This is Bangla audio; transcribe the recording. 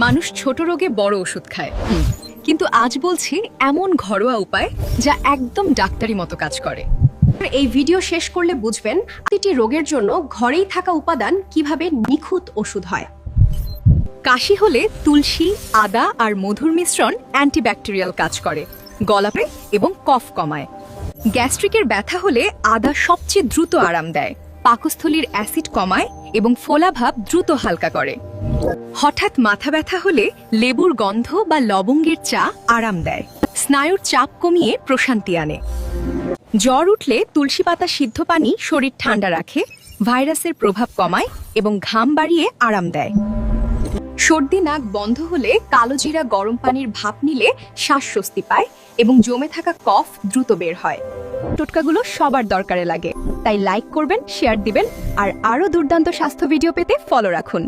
মানুষ ছোট রোগে বড় ওষুধ খায়, কিন্তু আজ বলছি এমন ঘরোয়া উপায় যা একদম ডাক্তারি মতো কাজ করে। এই ভিডিও শেষ করলে বুঝবেন প্রতিটি রোগের জন্য ঘরেই থাকা উপাদান কিভাবে নিখুঁত ওষুধ হয়। কাশি হলে তুলসী, আদা আর মধুর মিশ্রণ অ্যান্টিব্যাকটেরিয়াল কাজ করে, গলাপে এবং কফ কমায়। গ্যাস্ট্রিকের ব্যথা হলে আদা সবচেয়ে দ্রুত আরাম দেয়, পাকস্থলীর অ্যাসিড কমায় এবং ফোলাভাব দ্রুত হালকা করে। হঠাৎ মাথা ব্যথা হলে লেবুর গন্ধ বা লবঙ্গের চা আরাম দেয়, স্নায়ুর চাপ কমিয়ে প্রশান্তি আনে। জ্বর উঠলে তুলসী পাতা সিদ্ধ পানি শরীর ঠান্ডা রাখে, ভাইরাসের প্রভাব কমায় এবং ঘাম বাড়িয়ে আরাম দেয়। সর্দি নাক বন্ধ হলে কালোজিরা গরম পানির ভাপ নিলে শ্বাসস্বস্তি পায় এবং জমে থাকা কফ দ্রুত বের হয়। টোটকাগুলো সবার দরকারে লাগে, তাই লাইক করবেন, শেয়ার দিবেন আর আরো দুর্দান্ত স্বাস্থ্য ভিডিও পেতে ফলো রাখুন।